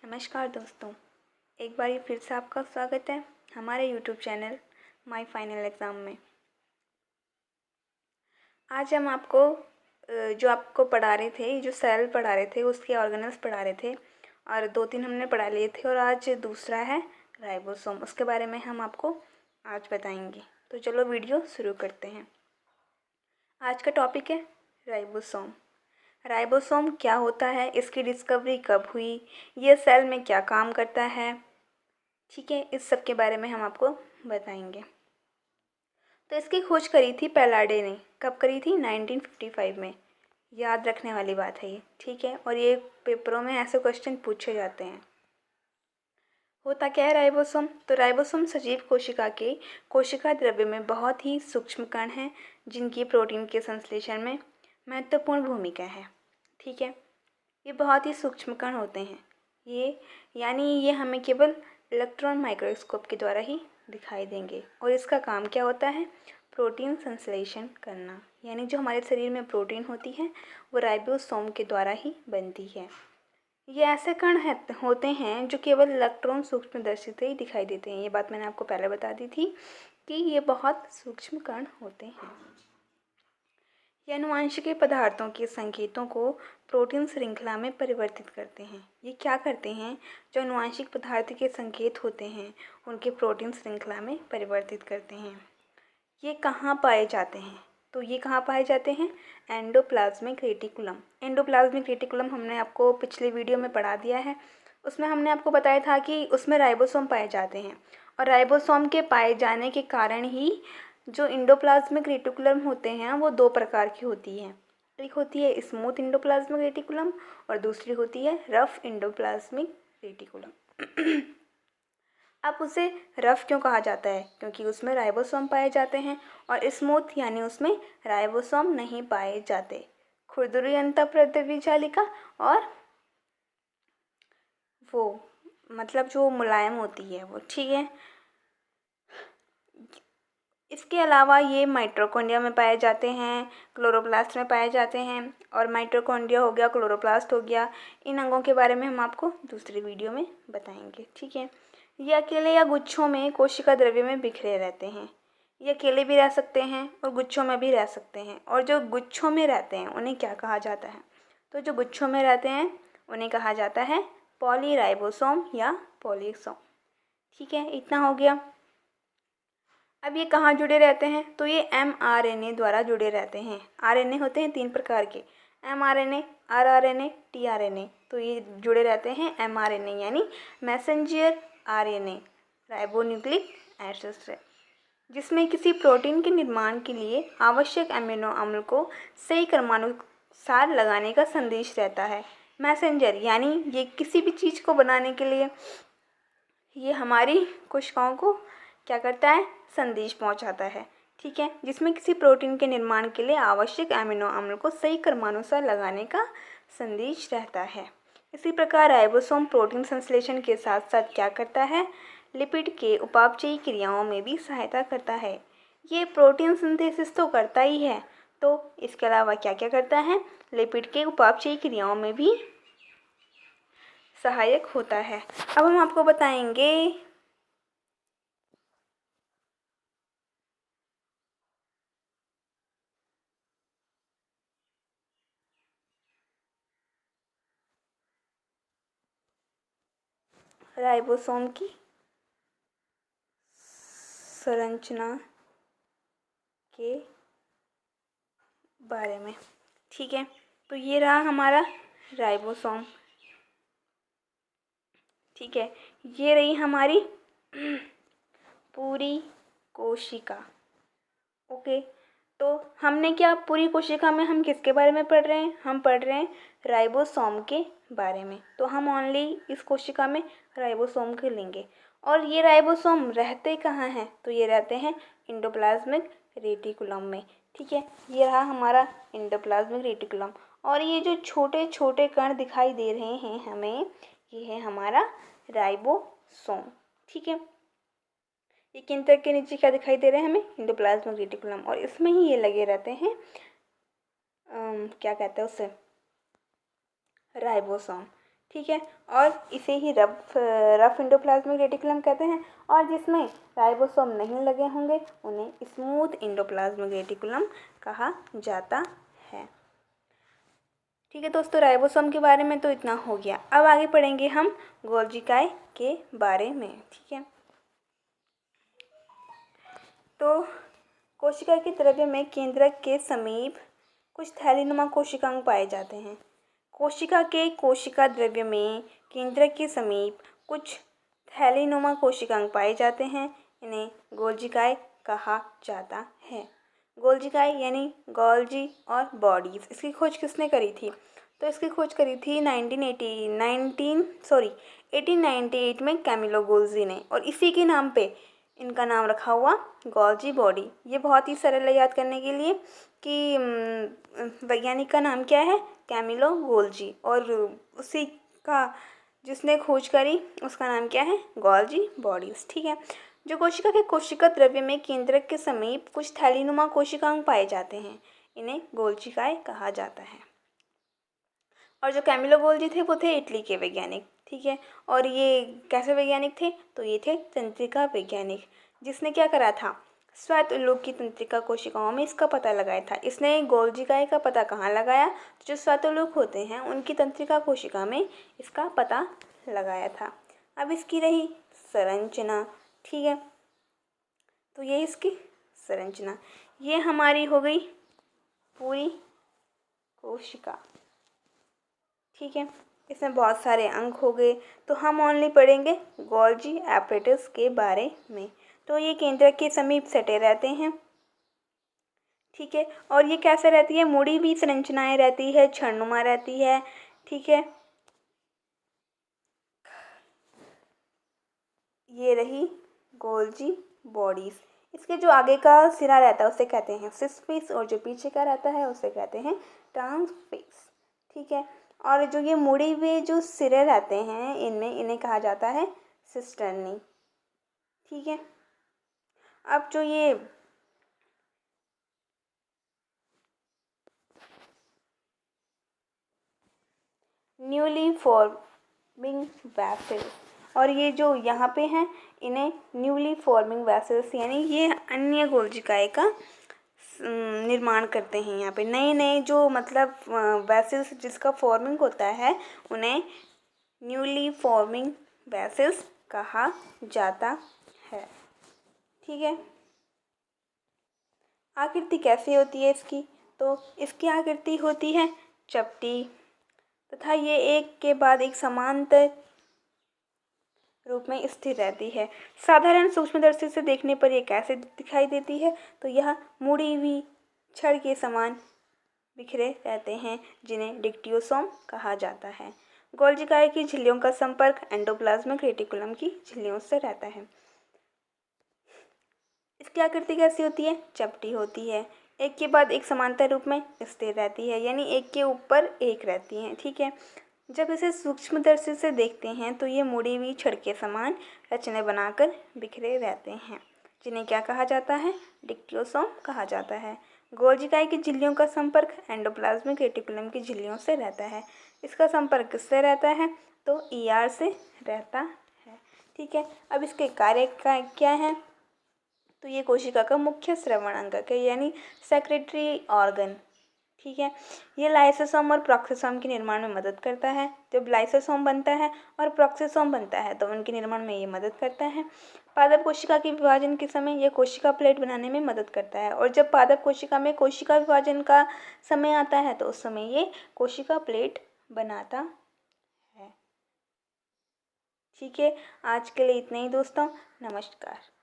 नमस्कार दोस्तों, एक बार फिर से आपका स्वागत है हमारे YouTube channel my final exam में। आज हम आपको जो आपको पढ़ा रहे थे, जो सरल पढ़ा रहे थे, उसके ऑर्गेनल्स पढ़ा रहे थे और 2-3 हमने पढ़ा लिए थे और आज दूसरा है राइबोसोम। उसके बारे में हम आपको आज बताएंगे। तो चलो वीडियो शुरू करते हैं। आज का टॉपिक है राइबोसोम। राइबोसोम क्या होता है, इसकी डिस्कवरी कब हुई, ये सेल में क्या काम करता है, ठीक है, इस सब के बारे में हम आपको बताएंगे। तो इसकी खोज करी थी पैलाडे ने। कब करी थी? 1955 में। याद रखने वाली बात है ये, ठीक है। और ये पेपरों में ऐसे क्वेश्चन पूछे जाते हैं। होता क्या है राइबोसोम? तो राइबोसोम सजीव कोशिका के कोशिका द्रव्य में बहुत ही सूक्ष्म कण हैं जिनकी प्रोटीन के संश्लेषण में महत्वपूर्ण भूमिका है, ठीक है। ये बहुत ही सूक्ष्म कण होते हैं। ये हमें केवल इलेक्ट्रॉन माइक्रोस्कोप के द्वारा ही दिखाई देंगे। और इसका काम क्या होता है? प्रोटीन संश्लेषण करना। यानी जो हमारे शरीर में प्रोटीन होती है वो राइबोसोम के द्वारा ही बनती है। ये ऐसे कण होते हैं जो केवल इलेक्ट्रॉन सूक्ष्मदर्शी से ही दिखाई देते हैं। ये बात मैंने आपको पहले बता दी थी कि ये बहुत सूक्ष्म कण होते हैं। ये आनुवंशिक पदार्थों के संकेतों को प्रोटीन श्रृंखला में परिवर्तित करते हैं। ये क्या करते हैं? जो आनुवंशिक पदार्थ के संकेत होते हैं उनके प्रोटीन श्रृंखला में परिवर्तित करते हैं। ये कहाँ पाए जाते हैं? तो ये कहाँ पाए जाते हैं? Endoplasmic reticulum. एंडोप्लाज्मिक रेटिकुलम हमने आपको पिछले वीडियो में पढ़ा दिया है। उसमें हमने आपको बताया था कि उसमें राइबोसोम पाए जाते हैं और राइबोसोम के पाए जाने के कारण ही जो एंडोप्लाज्मिक रेटिकुलम होते हैं वो दो प्रकार की होती है। एक होती है स्मूथ एंडोप्लाज्मिक रेटिकुलम और दूसरी होती है रफ एंडोप्लाज्मिक रेटिकुलम। अब उसे रफ क्यों कहा जाता है? क्योंकि उसमें राइबोसोम पाए जाते हैं। और स्मूथ यानी उसमें राइबोसोम नहीं पाए जाते। खुरदुरी अंतःप्राद्रव्य जालिका और वो मतलब जो मुलायम होती है वो, ठीक है। इसके अलावा ये माइटोकॉन्ड्रिया में पाए जाते हैं, क्लोरोप्लास्ट में पाए जाते हैं। और माइटोकॉन्ड्रिया हो गया, क्लोरोप्लास्ट हो गया, इन अंगों के बारे में हम आपको दूसरी वीडियो में बताएंगे, ठीक है। ये अकेले या गुच्छों में कोशिका द्रव्य में बिखरे रहते हैं। ये अकेले भी रह सकते हैं और गुच्छों में भी रह सकते हैं। और जो गुच्छों में रहते हैं उन्हें क्या कहा जाता है? तो जो गुच्छों में रहते हैं उन्हें कहा जाता है पॉलीराइबोसोम या पॉलीसोम, ठीक है। इतना हो गया। अब ये कहाँ जुड़े रहते हैं? तो ये mRNA द्वारा जुड़े रहते हैं। RNA होते हैं 3 प्रकार के, mRNA, rRNA, tRNA। तो ये जुड़े रहते हैं mRNA यानी मैसेंजर RNA, राइबोन्यूक्लिक एसिड से, जिसमें किसी प्रोटीन के निर्माण के लिए आवश्यक अमीनो अम्ल को सही क्रमानुसार लगाने का संदेश रहता है। मैसेंजर यानी ये किसी भी चीज़ को बनाने के लिए ये हमारी कोशिकाओं को क्या करता है? संदेश पहुंचाता है, ठीक है। जिसमें किसी प्रोटीन के निर्माण के लिए आवश्यक अमीनो अम्ल को सही क्रमानुसार लगाने का संदेश रहता है। इसी प्रकार राइबोसोम प्रोटीन संश्लेषण के साथ साथ क्या करता है? लिपिड के उपापचयी क्रियाओं में भी सहायता करता है। ये प्रोटीन सिंथेसिस तो करता ही है, तो इसके अलावा क्या क्या करता है? लिपिड के उपापचयी क्रियाओं में भी सहायक होता है। अब हम आपको बताएंगे राइबोसोम की संरचना के बारे में, ठीक है। तो ये रहा हमारा राइबोसोम, ठीक है। ये रही हमारी पूरी कोशिका, ओके। तो हमने क्या पूरी कोशिका में हम किसके बारे में पढ़ रहे हैं? हम पढ़ रहे हैं राइबोसोम के बारे में। तो हम ओनली इस कोशिका में राइबोसोम के लेंगे। और ये राइबोसोम रहते कहाँ हैं? तो ये रहते हैं एंडोप्लाज्मिक रेटिकुलम में, ठीक है। ये रहा हमारा एंडोप्लाज्मिक रेटिकुलम। और ये जो छोटे छोटे कण दिखाई दे रहे हैं हमें, ये है हमारा राइबोसोम, ठीक है। ये केंद्रक के नीचे क्या दिखाई दे रहे हैं हमें? Endoplasmic reticulum. और इसमें ही ये लगे रहते हैं क्या कहते हैं उसे? राइबोसोम, ठीक है, और इसे ही रफ एंडोप्लाज्मिक रेटिकुलम कहते हैं। और जिसमें राइबोसोम नहीं लगे होंगे उन्हें स्मूथ एंडोप्लाज्मिक रेटिकुलम कहा जाता है। ठीक है दोस्तों, राइबोसोम के बारे में तो इतना हो गया। अब आगे पढ़ेंगे हम गोल्जी काय के बारे में। ठीक है, तो कोशिका के द्रव्य में केंद्रक के समीप कुछ थैलीनुमा कोशिकांग पाए जाते हैं। कोशिका के कोशिका द्रव्य में केंद्रक के समीप कुछ थैलीनुमा कोशिकांग पाए जाते हैं। इन्हें गोल्जी काय कहा जाता है। गोल्जी काय यानी गोल्जी और बॉडीज, इसकी खोज किसने करी थी? तो इसकी खोज करी थी 1898 में कैमिलो गोल्जी ने, और इसी के नाम पे इनका नाम रखा हुआ गोल्जी बॉडी। ये बहुत ही सरल है याद करने के लिए कि वैज्ञानिक का नाम क्या है? कैमिलो गोल्जी, और उसी का जिसने खोज करी उसका नाम क्या है? Golgi bodies. ठीक है, जो कोशिका के कोशिका द्रव्य में केंद्रक के समीप कुछ थैलीनुमा कोशिकांग पाए जाते हैं, इन्हें गोल्जी काय कहा जाता है। और जो कैमिलो गोल्जी थे वो थे इटली के वैज्ञानिक। ठीक है, और ये कैसे वैज्ञानिक थे? तो ये थे तंत्रिका वैज्ञानिक, जिसने क्या करा था? श्वेत उल्लूक की तंत्रिका कोशिकाओं में इसका पता लगाया था। इसने गोल्जी काय का पता कहाँ लगाया? तो जो श्वेत उल्लूक होते हैं उनकी तंत्रिका कोशिका में इसका पता लगाया था। अब इसकी रही संरचना। ठीक है, तो ये इसकी संरचना, ये हमारी हो गई पूरी कोशिका। ठीक है, इसमें बहुत सारे अंग हो गए, तो हम ओनली पढ़ेंगे गोल्जी एपरेटस के बारे में। तो ये केंद्रक के समीप सटे रहते हैं। ठीक है, और ये कैसे रहती है? मुड़ी हुई संरचनाएं रहती है, क्षणनुमा रहती है। ठीक है, ये रही गोल्जी बॉडीज। इसके जो आगे का सिरा रहता है उसे कहते हैं सिसफेस, और जो पीछे का रहता है उसे कहते हैं ट्रांसफेस। ठीक है, और जो ये मुड़े हुए जो सिरे रहते हैं इन्हें कहा जाता है सिस्टर्नी। ठीक है, अब जो ये न्यूली फॉर्मिंग वेसल्स, और ये जो यहाँ पे हैं इन्हें न्यूली फॉर्मिंग वेसल्स, यानी ये अन्य गोल्जी काय का निर्माण करते हैं। यहाँ पे नए नए जो मतलब वेसल्स जिसका फॉर्मिंग होता है उन्हें न्यूली फॉर्मिंग वेसल्स कहा जाता है। ठीक है, आकृति कैसी होती है इसकी? तो इसकी आकृति होती है चपटी, तथा ये एक के बाद एक समांतर रूप में स्थिर रहती है। साधारण सूक्ष्मदर्शी से देखने पर यह कैसे दिखाई देती है? तो यह मुड़ी हुई छड़ के समान बिखरे रहते हैं, जिन्हें डिक्टियोसोम कहा जाता है। गोल्जी काय की झिल्लियों का संपर्क एंडोप्लाज्मिक रेटिकुलम की झिल्लियों से रहता है। इसकी आकृति कैसी होती है? चपटी होती है, एक के बाद एक समांतर रूप में स्थिर रहती है, यानी एक के ऊपर एक रहती है। ठीक है, जब इसे सूक्ष्मदर्शी से देखते हैं तो ये मुड़ी हुई छड़ के समान रचने बनाकर बिखरे रहते हैं, जिन्हें क्या कहा जाता है? डिक्टियोसोम कहा जाता है। गोल्जी काय की झिल्लियों का संपर्क एंडोप्लाज्मिक रेटिकुलम की झिल्लियों से रहता है। इसका संपर्क किससे रहता है? तो ER से रहता है। ठीक है, अब इसके कार्य क्या है? तो ये कोशिका का मुख्य श्रवण अंगक है, यानी सेक्रेटरी ऑर्गन। ठीक है, ये लाइसोसोम और प्रोक्सोसोम के निर्माण में मदद करता है। जब लाइसोसोम बनता है और प्रोक्सोसोम बनता है तो उनके निर्माण में ये मदद करता है। पादप कोशिका के विभाजन के समय यह कोशिका प्लेट बनाने में मदद करता है, और जब पादप कोशिका में कोशिका विभाजन का समय आता है तो उस समय ये कोशिका प्लेट बनाता है। ठीक है, आज के लिए इतना ही दोस्तों, नमस्कार।